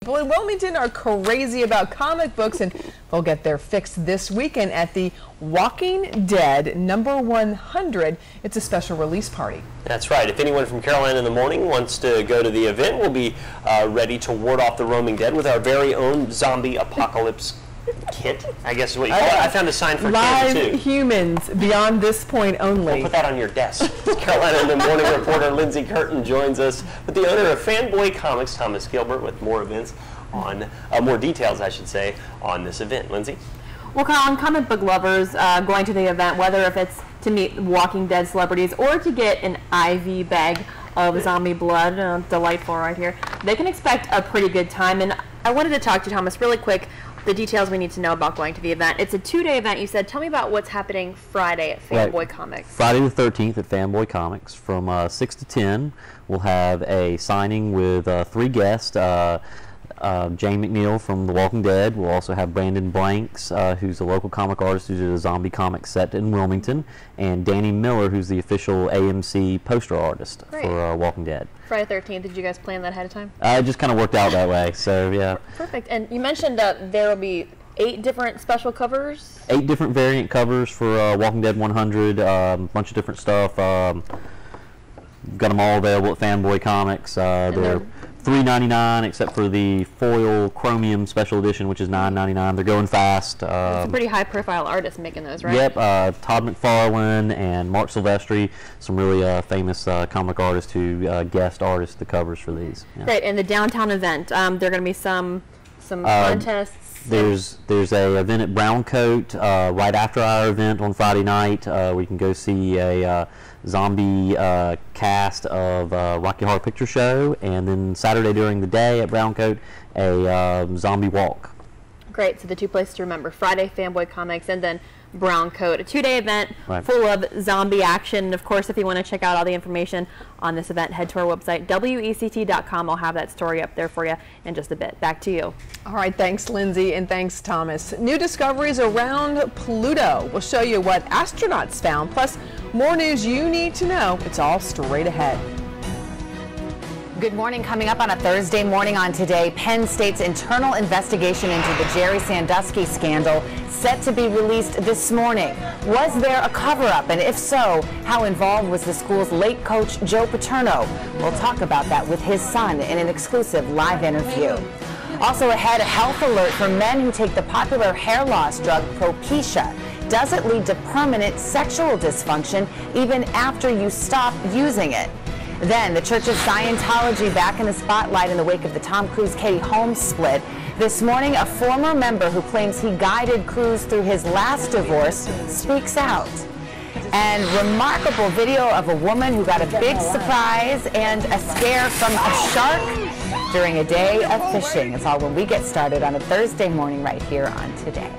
People in Wilmington are crazy about comic books, and they'll get their fix this weekend at the Walking Dead number 100. It's a special release party. That's right. If anyone from Carolina in the Morning wants to go to the event, we'll be ready to ward off the roaming dead with our very own zombie apocalypse kit, I guess is what you call it. I found a sign for Live kids, too. humans beyond this point only. We'll put that on your desk. Carolina in the Morning reporter Lindsay Curtin joins us with the owner of Fanboy Comics, Thomas Gilbert, with more events on, more details, I should say, on this event. Lindsay? Well, Colin, comic book lovers going to the event, whether if it's to meet Walking Dead celebrities or to get an IV bag of zombie blood, delightful right here, they can expect a pretty good time. And I wanted to talk to Thomas really quick, the details we need to know about going to the event. It's a two-day event, you said. Tell me about what's happening Friday at Fanboy Comics. Friday the 13th at Fanboy Comics from 6 to 10. We'll have a signing with 3 guests. Jane McNeil from The Walking Dead. We'll also have Brandon Blanks, who's a local comic artist who did a zombie comic set in Wilmington, and Danny Miller, who's the official AMC poster artist for Walking Dead. Friday 13th, did you guys plan that ahead of time? It just kind of worked out that way, so yeah. Perfect. And you mentioned there will be 8 different special covers? 8 different variant covers for Walking Dead 100, a bunch of different stuff. Got them all available at Fanboy Comics. They're $3.99 except for the foil chromium special edition, which is $9.99. They're going fast. It's a pretty high-profile artist making those, right? Yep, Todd McFarlane and Mark Silvestri, some really famous comic artists who guest artists the covers for these. Yeah. Great, and the downtown event, there are going to be some contests. There's a event at Brown Coat right after our event on Friday night. We can go see a zombie cast of Rocky Horror Picture Show, and then Saturday during the day at Brown Coat, a zombie walk. Great, so the 2 places to remember, Friday Fanboy Comics and then Brown Coat, a 2-day event full of zombie action. And of course, if you want to check out all the information on this event, head to our website, WECT.com. I'll have that story up there for you in just a bit. Back to you. All right, thanks, Lindsay, and thanks, Thomas. New discoveries around Pluto. We'll show you what astronauts found, plus more news you need to know. It's all straight ahead. Good morning. Coming up on a Thursday morning on Today, Penn State's internal investigation into the Jerry Sandusky scandal set to be released this morning. Was there a cover-up? And if so, how involved was the school's late coach, Joe Paterno? We'll talk about that with his son in an exclusive live interview. Also ahead, a health alert for men who take the popular hair loss drug Propecia. Does it lead to permanent sexual dysfunction even after you stop using it? Then, the Church of Scientology back in the spotlight in the wake of the Tom Cruise-Katie Holmes split. This morning, a former member who claims he guided Cruise through his last divorce speaks out. And remarkable video of a woman who got a big surprise and a scare from a shark during a day of fishing. It's all when we get started on a Thursday morning right here on Today.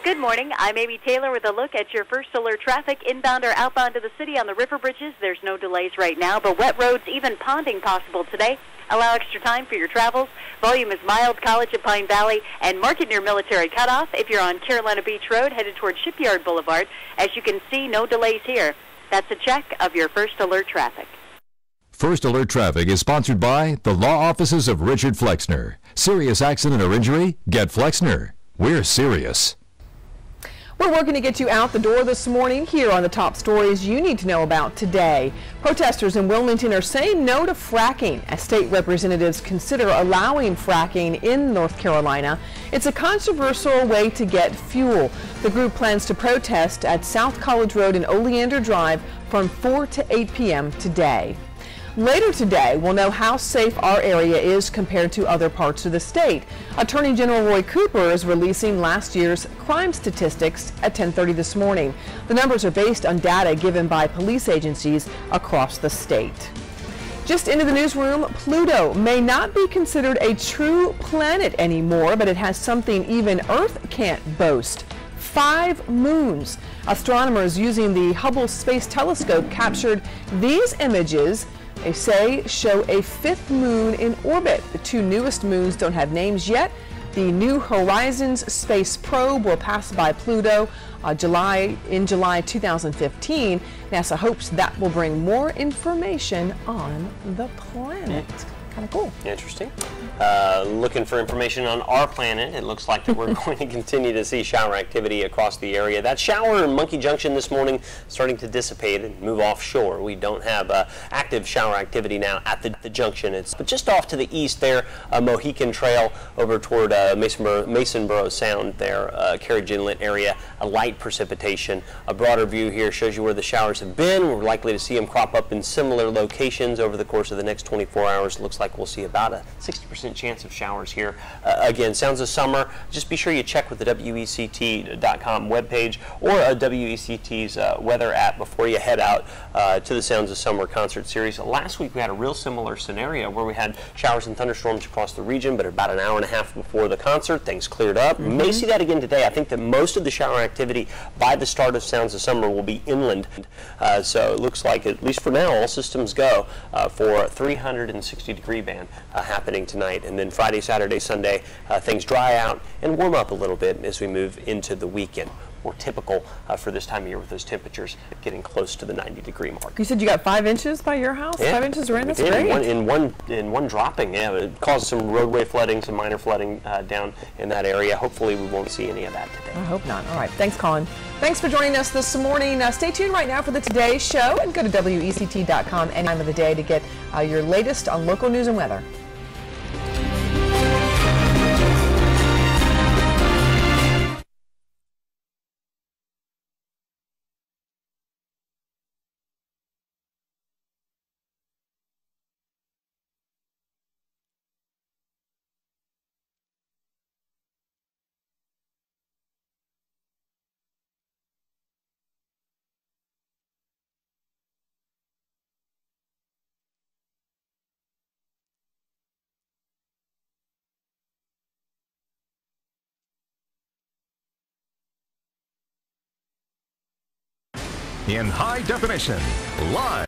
Good morning. I'm Amy Taylor with a look at your first alert traffic inbound or outbound to the city on the river bridges. There's no delays right now, but wet roads, even ponding possible today. Allow extra time for your travels. Volume is mild. College at Pine Valley and Market near Military Cutoff. If you're on Carolina Beach Road, headed toward Shipyard Boulevard, as you can see, no delays here. That's a check of your first alert traffic. First Alert Traffic is sponsored by the law offices of Richard Flexner. Serious accident or injury? Get Flexner. We're serious. We're working to get you out the door this morning here on the top stories you need to know about today. Protesters in Wilmington are saying no to fracking as state representatives consider allowing fracking in North Carolina. It's a controversial way to get fuel. The group plans to protest at South College Road and Oleander Drive from 4 to 8 p.m. today. Later today, we'll know how safe our area is compared to other parts of the state. Attorney General Roy Cooper is releasing last year's crime statistics at 10:30 this morning. The numbers are based on data given by police agencies across the state. Just into the newsroom, Pluto may not be considered a true planet anymore, but it has something even Earth can't boast: 5 moons. Astronomers using the Hubble Space Telescope captured these images. They say show a 5th moon in orbit. The 2 newest moons don't have names yet. The New Horizons space probe will pass by Pluto in July 2015. NASA hopes that will bring more information on the planet. Kind of cool. Interesting. Looking for information on our planet, it looks like that we're going to continue to see shower activity across the area. That shower in Monkey Junction this morning starting to dissipate and move offshore. We don't have active shower activity now at the junction. But just off to the east there, Mohican Trail over toward Masonboro Sound there, Carriage Inlet area, a light precipitation. A broader view here shows you where the showers have been. We're likely to see them crop up in similar locations over the course of the next 24 hours. Looks like we'll see about a 60% chance of showers here. Again, sounds of summer. Just be sure you check with the WECT.com webpage or WECT's weather app before you head out to the Sounds of Summer concert series. Last week we had a real similar scenario where we had showers and thunderstorms across the region, but about an hour and a half before the concert, things cleared up. May see that again today. I think that most of the shower activity by the start of Sounds of Summer will be inland. So it looks like, at least for now, all systems go for 360-degree band happening tonight. And then Friday, Saturday, Sunday, things dry out and warm up a little bit as we move into the weekend. More typical for this time of year with those temperatures getting close to the 90-degree mark. You said you got 5 inches by your house? Yeah, 5 inches of rain? That's we did. great. In one dropping. Yeah, it caused some roadway flooding, some minor flooding down in that area. Hopefully we won't see any of that today. I hope not. All right. Thanks, Colin. Thanks for joining us this morning. Stay tuned right now for the Today Show and go to WECT.com any time of the day to get your latest on local news and weather. In high definition, live.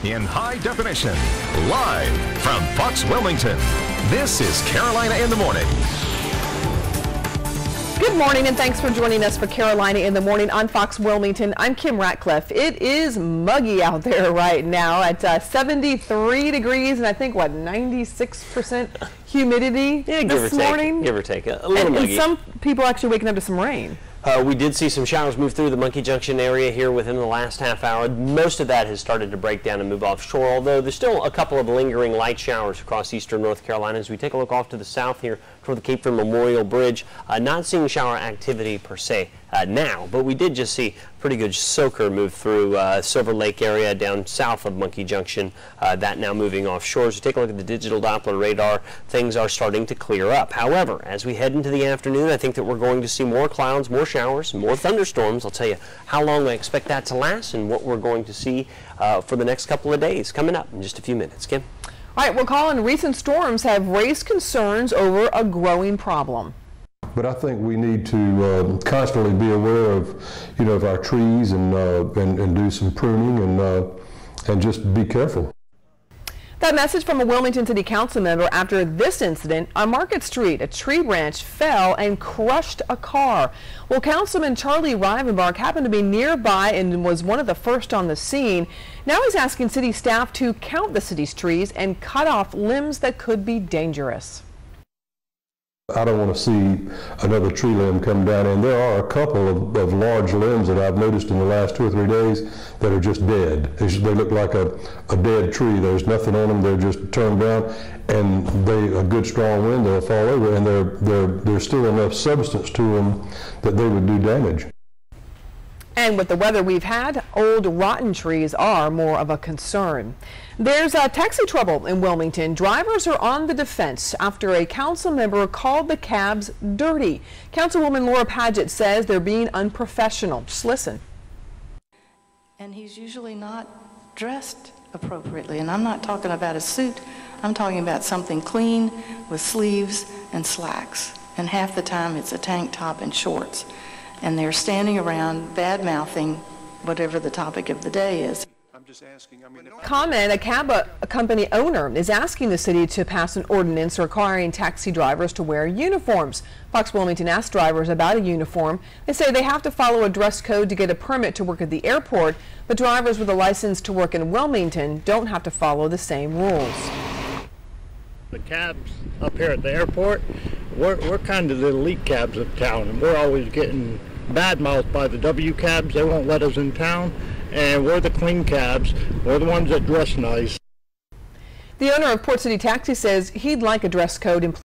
in high definition, live from Fox Wilmington. This is Carolina in the Morning. Good morning, and thanks for joining us for Carolina in the Morning on Fox Wilmington. I'm Kim Ratcliffe. It is muggy out there right now at 73 degrees and I think, 96% humidity this morning? Give or take. A little muggy. And some people actually waking up to some rain. We did see some showers move through the Monkey Junction area here within the last half hour. Most of that has started to break down and move offshore, although there's still a couple of lingering light showers across eastern North Carolina. As we take a look off to the south here toward the Cape Fear Memorial Bridge, not seeing shower activity per se now, but we did just see pretty good soaker move through Silver Lake area down south of Monkey Junction, that now moving offshore. As we take a look at the digital Doppler radar, things are starting to clear up. However, as we head into the afternoon, I think that we're going to see more clouds, more showers, more thunderstorms. I'll tell you how long I expect that to last and what we're going to see for the next couple of days coming up in just a few minutes. Kim? All right, well, Colin, recent storms have raised concerns over a growing problem. But I think we need to constantly be aware of, of our trees and do some pruning and just be careful. That message from a Wilmington City Council member after this incident on Market Street. A tree branch fell and crushed a car. Well, Councilman Charlie Rivenbark happened to be nearby and was one of the first on the scene. Now he's asking city staff to count the city's trees and cut off limbs that could be dangerous. I don't want to see another tree limb come down, and there are a couple of large limbs that I've noticed in the last 2 or 3 days that are just dead. They look like a dead tree. There's nothing on them. They're just turned down, and a good strong wind, they'll fall over, and there's still enough substance to them that they would do damage. And with the weather we've had, old rotten trees are more of a concern. There's taxi trouble in Wilmington. Drivers are on the defense after a council member called the cabs dirty. Councilwoman Laura Padgett says they're being unprofessional. Just listen. And he's usually not dressed appropriately. And I'm not talking about a suit. I'm talking about something clean with sleeves and slacks. And half the time it's a tank top and shorts. And they're standing around bad-mouthing whatever the topic of the day is. I'm just asking, Comment, a cab company owner is asking the city to pass an ordinance requiring taxi drivers to wear uniforms. Fox Wilmington asked drivers about a uniform. They say they have to follow a dress code to get a permit to work at the airport, but drivers with a license to work in Wilmington don't have to follow the same rules. The cabs up here at the airport, we're kind of the elite cabs of town, and we're always getting badmouthed by the W cabs. They won't let us in town, and we're the clean cabs. We're the ones that dress nice. The owner of Port City Taxi says he'd like a dress code in place.